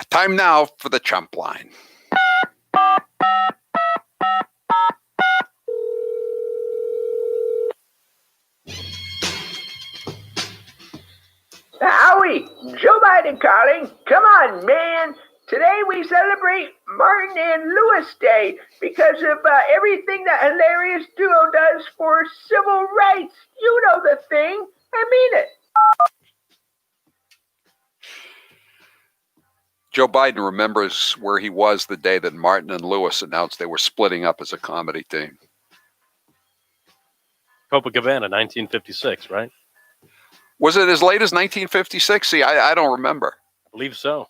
Time now for the Chump line. Howie, Joe Biden calling. Come on, man. Today we celebrate Martin and Lewis Day because of everything that hilarious duo does for civil rights. You know the thing. I mean it. Joe Biden remembers where he was the day that Martin and Lewis announced they were splitting up as a comedy team. Copacabana, 1956, right? Was it as late as 1956? See, I don't remember. I believe so.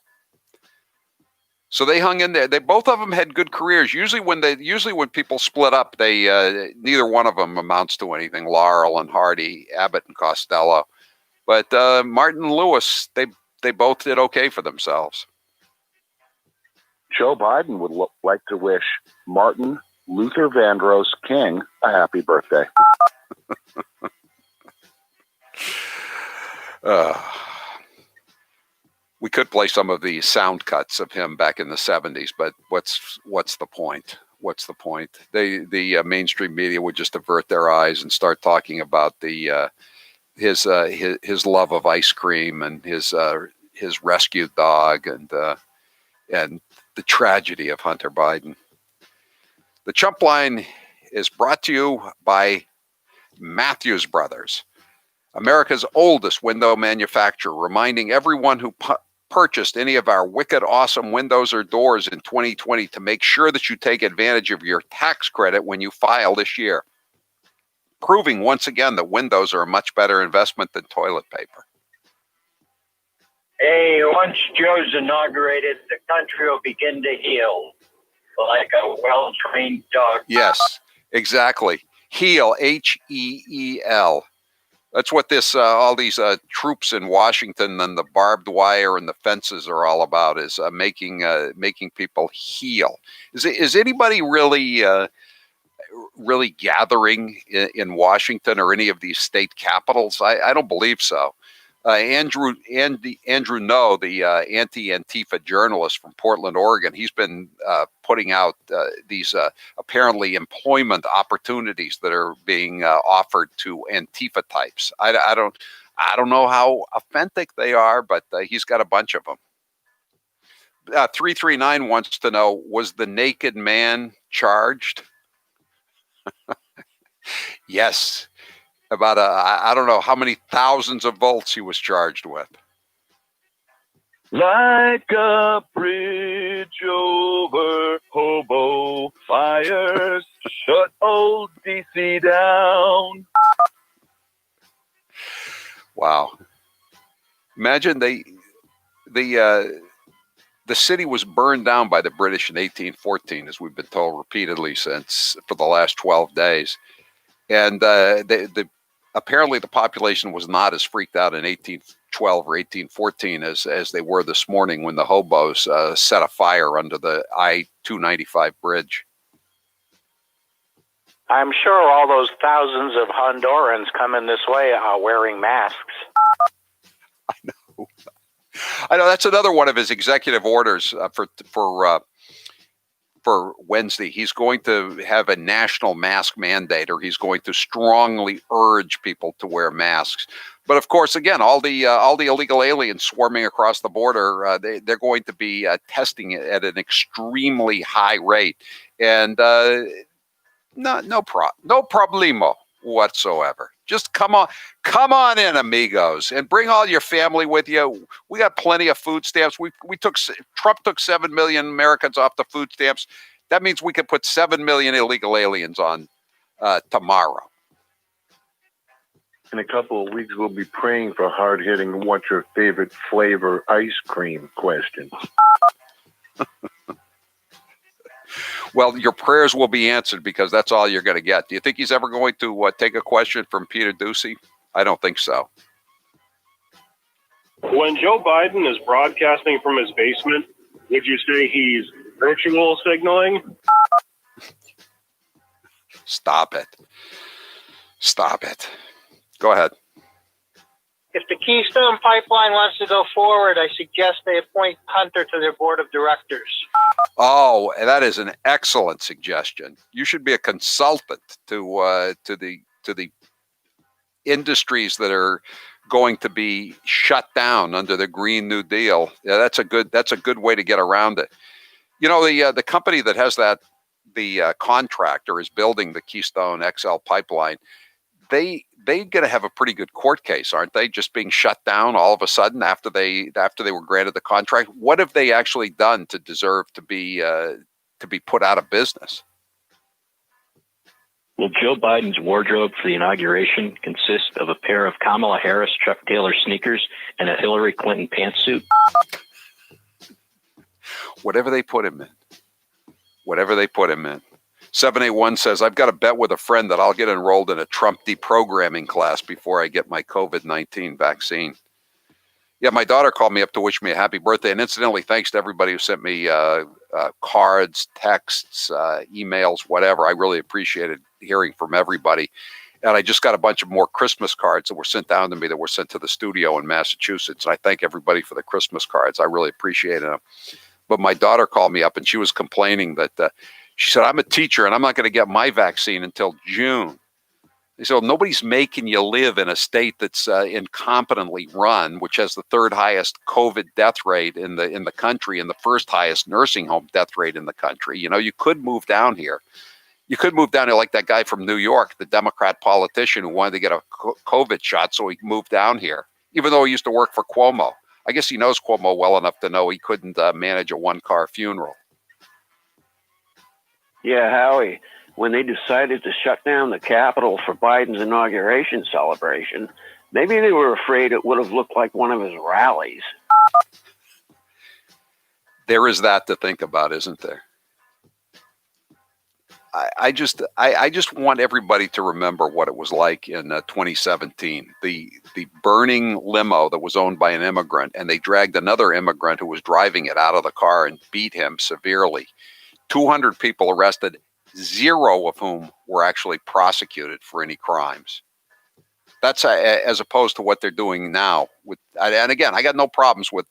So they hung in there. They both of them had good careers. Usually when people split up, they neither one of them amounts to anything. Laurel and Hardy, Abbott and Costello, but Martin and Lewis, they both did okay for themselves. Joe Biden would like to wish Martin Luther Vandross King a happy birthday. We could play some of the sound cuts of him back in the 70s, but what's the point? What's the point? The mainstream media would just avert their eyes and start talking about his love of ice cream and his rescued dog and the tragedy of Hunter Biden. The Chump line is brought to you by Matthews Brothers, America's oldest window manufacturer, reminding everyone who purchased any of our wicked awesome windows or doors in 2020 to make sure that you take advantage of your tax credit when you file this year, proving once again that windows are a much better investment than toilet paper. Hey, once Joe's inaugurated, the country will begin to heal like a well-trained dog. Yes, exactly. Heal, H-E-E-L. That's what all these troops in Washington and the barbed wire and the fences are all about, is making people heal. Is anybody really gathering in Washington or any of these state capitals? I don't believe so. Andrew No, the anti-Antifa journalist from Portland, Oregon, he's been putting out these apparently employment opportunities that are being offered to Antifa types. I don't know how authentic they are, but he's got a bunch of them. 339 wants to know, was the naked man charged? Yes. About I don't know how many thousands of volts he was charged with. Like a bridge over hobo fires, shut old DC down. Wow. Imagine the city was burned down by the British in 1814, as we've been told repeatedly for the last 12 days. And apparently the population was not as freaked out in 1812 or 1814 as they were this morning when the hobos set a fire under the I-295 bridge. I'm sure all those thousands of Hondurans coming this way are wearing masks. I know that's another one of his executive orders for Wednesday. He's going to have a national mask mandate, or he's going to strongly urge people to wear masks. But of course, again, all the illegal aliens swarming across the border, they're going to be testing it at an extremely high rate, and no problemo whatsoever. Just come on in, amigos, and bring all your family with you. We got plenty of food stamps. Trump took 7 million Americans off the food stamps. That means we could put 7 million illegal aliens on tomorrow. In a couple of weeks, we'll be praying for hard-hitting what's your favorite flavor ice cream questions. Well, your prayers will be answered because that's all you're going to get. Do you think he's ever going to take a question from Peter Doocy? I don't think so. When Joe Biden is broadcasting from his basement, would you say he's virtual signaling? Stop it. Go ahead. If the Keystone Pipeline wants to go forward, I suggest they appoint Hunter to their board of directors. Oh, that is an excellent suggestion. You should be a consultant to the industries that are going to be shut down under the Green New Deal. Yeah, that's a good way to get around it. You know, the company that has the contractor is building the Keystone XL pipeline. They're going to have a pretty good court case, aren't they? Just being shut down all of a sudden after they were granted the contract. What have they actually done to deserve to be put out of business? Will Joe Biden's wardrobe for the inauguration consist of a pair of Kamala Harris Chuck Taylor sneakers and a Hillary Clinton pantsuit? Whatever they put him in. Whatever they put him in. 781 says, I've got a bet with a friend that I'll get enrolled in a Trump deprogramming class before I get my COVID-19 vaccine. Yeah, my daughter called me up to wish me a happy birthday. And incidentally, thanks to everybody who sent me cards, texts, emails, whatever. I really appreciated hearing from everybody. And I just got a bunch of more Christmas cards that were sent down to me that were sent to the studio in Massachusetts. And I thank everybody for the Christmas cards. I really appreciated them. But my daughter called me up and she was complaining that she said, I'm a teacher and I'm not going to get my vaccine until June. They said, well, nobody's making you live in a state that's incompetently run, which has the third highest COVID death rate in the country and the first highest nursing home death rate in the country. You know, you could move down here. You could move down here like that guy from New York, the Democrat politician who wanted to get a COVID shot, so he moved down here, even though he used to work for Cuomo. I guess he knows Cuomo well enough to know he couldn't manage a one-car funeral. Yeah, Howie, when they decided to shut down the Capitol for Biden's inauguration celebration, maybe they were afraid it would have looked like one of his rallies. There is that to think about, isn't there? I just want everybody to remember what it was like in 2017. The burning limo that was owned by an immigrant, and they dragged another immigrant who was driving it out of the car and beat him severely. 200 people arrested, 0 of whom were actually prosecuted for any crimes. That's as opposed to what they're doing now. And again, I got no problems with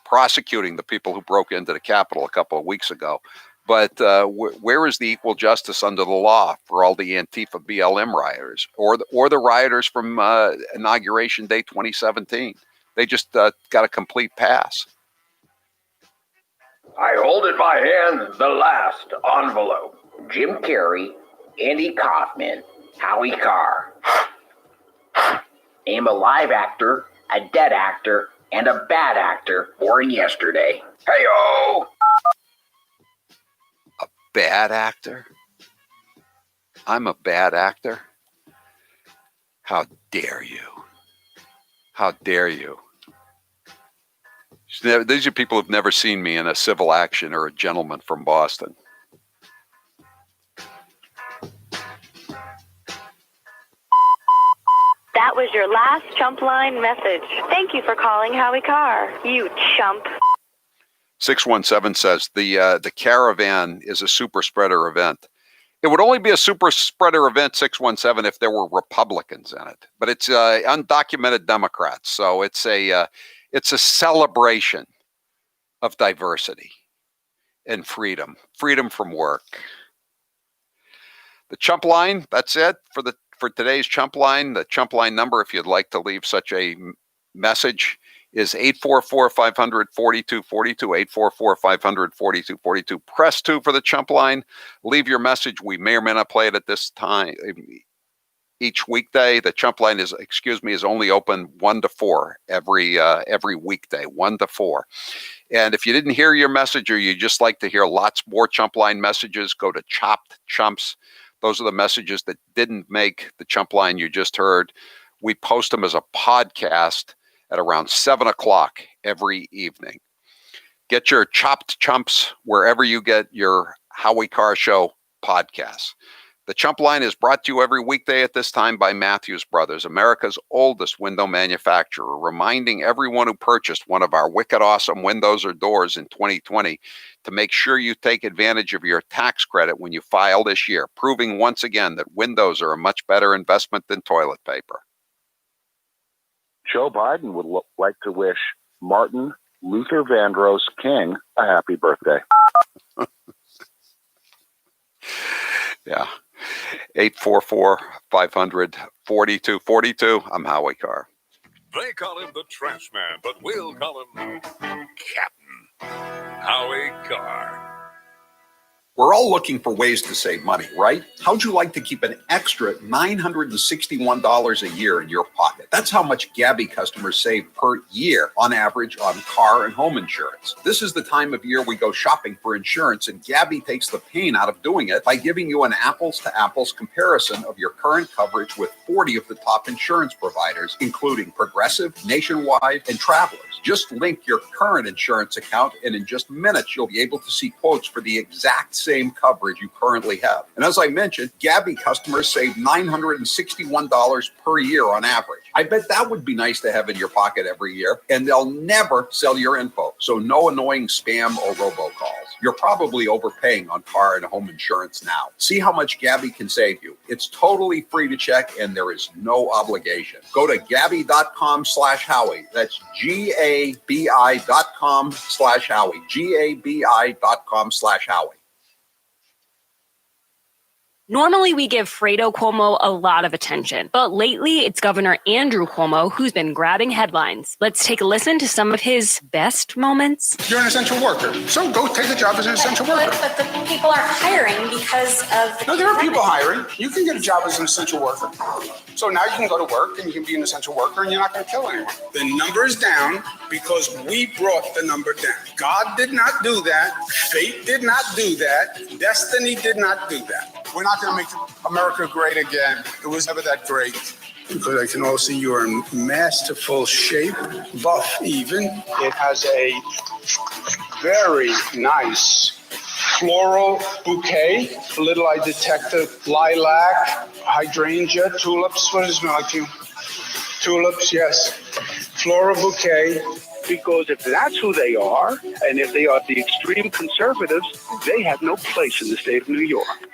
prosecuting the people who broke into the Capitol a couple of weeks ago. But where is the equal justice under the law for all the Antifa BLM rioters or the rioters from Inauguration Day 2017? They just got a complete pass. I hold in my hand the last envelope. Jim Carrey, Andy Kaufman, Howie Carr. I'm a live actor, a dead actor, and a bad actor born yesterday. Hey-o! A bad actor? I'm a bad actor? How dare you? How dare you? These are people who've never seen me in a civil action or a gentleman from Boston. That was your last Chump line message. Thank you for calling Howie Carr, you chump. 617 says the caravan is a super spreader event. It would only be a super spreader event, 617, if there were Republicans in it. But it's undocumented Democrats, so it's a celebration of diversity and freedom from work. The Chump line, that's it for today's Chump line. The Chump line number, if you'd like to leave such a message, is 844-500-4242, 844-500-4242. Press 2 for the Chump line. Leave your message. We may or may not play it at this time. Each weekday, the Chump line is only open 1 to 4 every weekday, 1 to 4. And if you didn't hear your message or you just like to hear lots more Chump line messages, go to Chopped Chumps. Those are the messages that didn't make the Chump line you just heard. We post them as a podcast at around 7 o'clock every evening. Get your Chopped Chumps wherever you get your Howie Carr Show podcasts. The Chump line is brought to you every weekday at this time by Matthews Brothers, America's oldest window manufacturer, reminding everyone who purchased one of our wicked awesome windows or doors in 2020 to make sure you take advantage of your tax credit when you file this year, proving once again that windows are a much better investment than toilet paper. Joe Biden would like to wish Martin Luther Vandross King a happy birthday. Yeah. 844-500-4242. I'm Howie Carr. They call him the Trash Man, but we'll call him Captain Howie Carr. We're all looking for ways to save money, right? How'd you like to keep an extra $961 a year in your pocket? That's how much Gabby customers save per year on average on car and home insurance. This is the time of year we go shopping for insurance, and Gabby takes the pain out of doing it by giving you an apples-to-apples comparison of your current coverage with 40 of the top insurance providers, including Progressive, Nationwide, and Travelers. Just link your current insurance account, and in just minutes, you'll be able to see quotes for the exact same coverage you currently have. And as I mentioned, Gabby customers save $961 per year on average. I bet that would be nice to have in your pocket every year, and they'll never sell your info. So no annoying spam or robocalls. You're probably overpaying on car and home insurance now. See how much Gabby can save you. It's totally free to check, and there is no obligation. Go to Gabby.com/Howie. That's GABI.com/Howie. GABI.com/Howie. Normally, we give Fredo Cuomo a lot of attention, but lately it's Governor Andrew Cuomo who's been grabbing headlines. Let's take a listen to some of his best moments. You're an essential worker, so go take a job as an essential worker. But the people aren't hiring because of... No, there are people hiring. You can get a job as an essential worker. So now you can go to work and you can be an essential worker and you're not going to kill anyone. The number is down because we brought the number down. God did not do that. Fate did not do that. Destiny did not do that. We're not going to make America great again. It was never that great. Because I can also see you're in masterful shape, buff even. It has a very nice floral bouquet. Little I detect a lilac, hydrangea, tulips. What does it smell like to you? Tulips, yes. Floral bouquet. Because if that's who they are, and if they are the extreme conservatives, they have no place in the state of New York.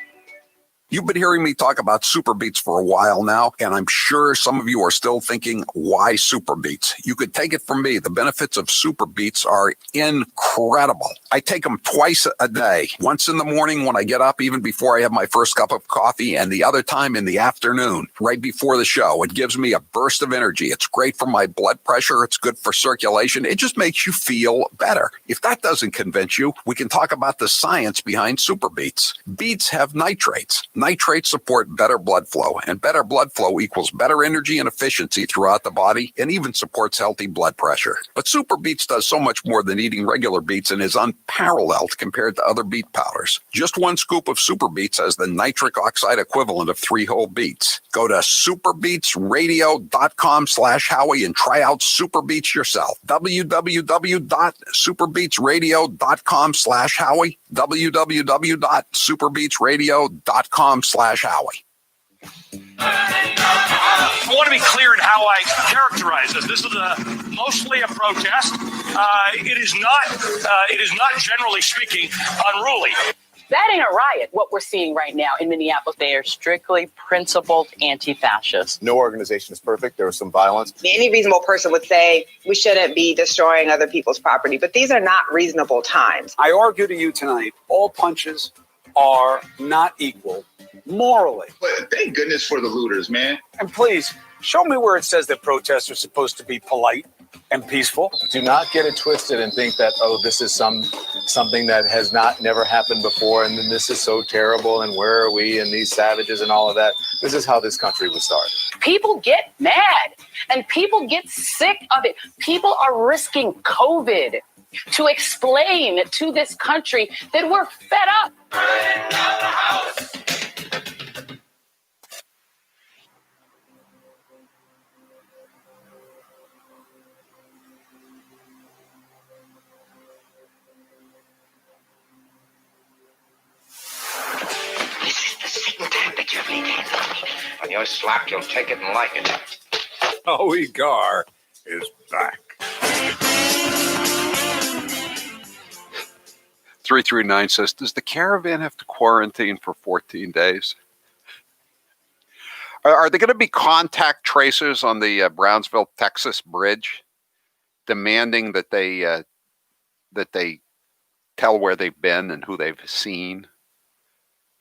You've been hearing me talk about Super Beets for a while now, and I'm sure some of you are still thinking, why Super Beets? You could take it from me. The benefits of Super Beets are incredible. I take them twice a day, once in the morning when I get up, even before I have my first cup of coffee, and the other time in the afternoon, right before the show. It gives me a burst of energy. It's great for my blood pressure. It's good for circulation. It just makes you feel better. If that doesn't convince you, we can talk about the science behind Super Beets. Beets have nitrates. Nitrates support better blood flow, and better blood flow equals better energy and efficiency throughout the body, and even supports healthy blood pressure. But Super Beets does so much more than eating regular beets and is unparalleled compared to other beet powders. Just one scoop of Super Beets has the nitric oxide equivalent of 3 whole beets. Go to superbeetsradio.com/Howie and try out Super Beets yourself. www.superbeetsradio.com/Howie. www.superbeetsradio.com/Howie. I want to be clear in how I characterize this. This is mostly a protest. It is not generally speaking unruly. That ain't a riot, what we're seeing right now in Minneapolis. They are strictly principled anti-fascists. No organization is perfect. There was some violence. Any reasonable person would say we shouldn't be destroying other people's property, but these are not reasonable times. I argue to you tonight, all punches are not equal morally. But thank goodness for the looters, man. And please, show me where it says that protests are supposed to be polite and peaceful. Do not get it twisted and think that, oh, this is something that has never happened before, and then this is so terrible, and where are we, and these savages and all of that. This is how this country was started. People get mad, and people get sick of it. People are risking COVID to explain to this country that we're fed up. When you're slapped, you'll take it and like it. Howie Carr is back. 339 says, does the caravan have to quarantine for 14 days? Are there going to be contact tracers on the Brownsville, Texas bridge, demanding that they tell where they've been and who they've seen?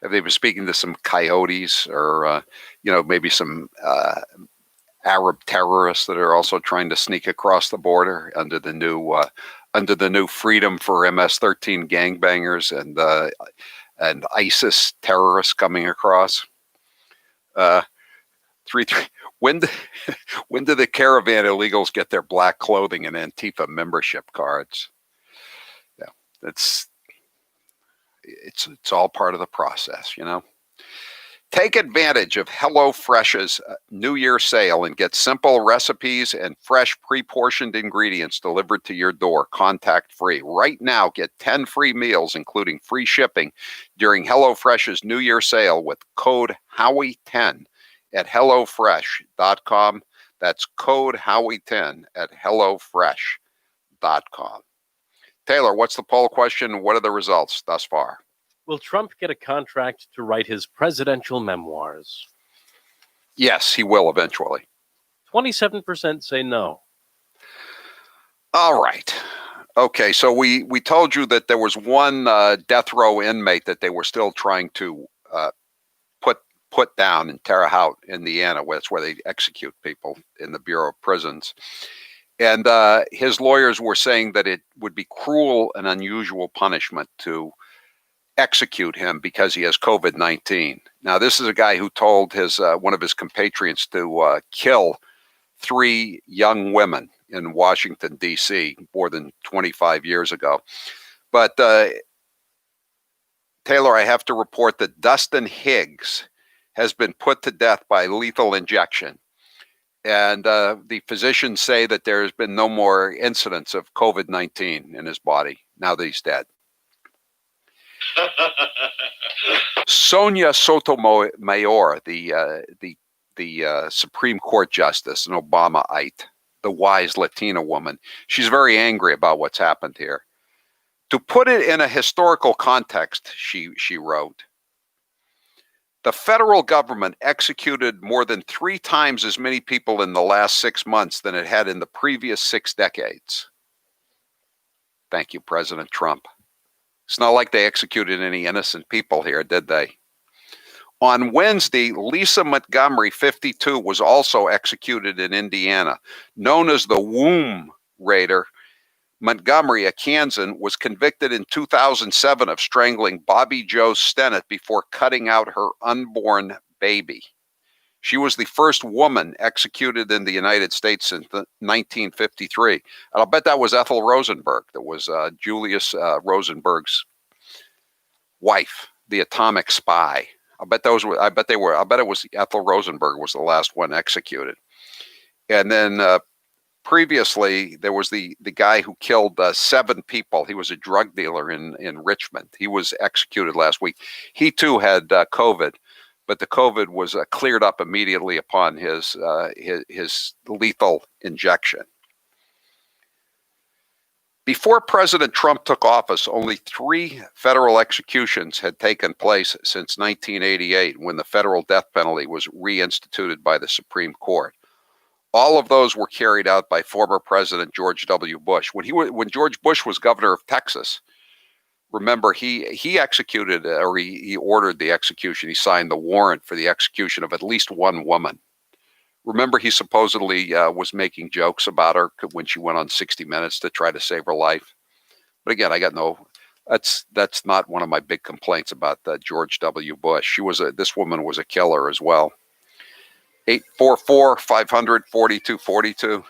Have they been speaking to some coyotes or maybe some Arab terrorists that are also trying to sneak across the border under the new freedom for MS-13 gangbangers and ISIS terrorists coming across? When do the caravan illegals get their black clothing and Antifa membership cards? Yeah, it's all part of the process, Take advantage of HelloFresh's New Year sale and get simple recipes and fresh pre-portioned ingredients delivered to your door, contact-free. Right now, get 10 free meals, including free shipping, during HelloFresh's New Year sale with code Howie10 at HelloFresh.com. That's code Howie10 at HelloFresh.com. Taylor, what's the poll question? What are the results thus far? Will Trump get a contract to write his presidential memoirs? Yes, he will eventually. 27% say no. All right. Okay, so we told you that there was one death row inmate that they were still trying to put down in Terre Haute, Indiana. That's where they execute people in the Bureau of Prisons. And his lawyers were saying that it would be cruel and unusual punishment to execute him because he has COVID-19. Now, this is a guy who told one of his compatriots to kill 3 young women in Washington, D.C. more than 25 years ago. But Taylor, I have to report that Dustin Higgs has been put to death by lethal injection. And the physicians say that there's been no more incidents of COVID-19 in his body now that he's dead. Sonia Sotomayor, the Supreme Court Justice, an Obama-ite, the wise Latina woman, she's very angry about what's happened here. To put it in a historical context, she wrote, the federal government executed more than 3 times as many people in the last 6 months than it had in the previous 6 decades. Thank you, President Trump. It's not like they executed any innocent people here, did they? On Wednesday, Lisa Montgomery, 52, was also executed in Indiana. Known as the Womb Raider, Montgomery, a Kansan, was convicted in 2007 of strangling Bobby Jo Stennett before cutting out her unborn baby. She was the first woman executed in the United States since 1953. And I'll bet that was Ethel Rosenberg. That was Julius Rosenberg's wife, the atomic spy. I bet it was Ethel Rosenberg was the last one executed. And then previously, there was the guy who killed 7 people. He was a drug dealer in Richmond. He was executed last week. He too had COVID, but the COVID was cleared up immediately upon his lethal injection. Before President Trump took office, only 3 federal executions had taken place since 1988, when the federal death penalty was reinstituted by the Supreme Court. All of those were carried out by former President George W. Bush. When George Bush was governor of Texas, remember, he executed, or he ordered the execution. He signed the warrant for the execution of at least 1 woman. Remember, he supposedly was making jokes about her when she went on 60 Minutes to try to save her life. But again, that's not one of my big complaints about George W. Bush. This woman was a killer as well. 844-500-4242.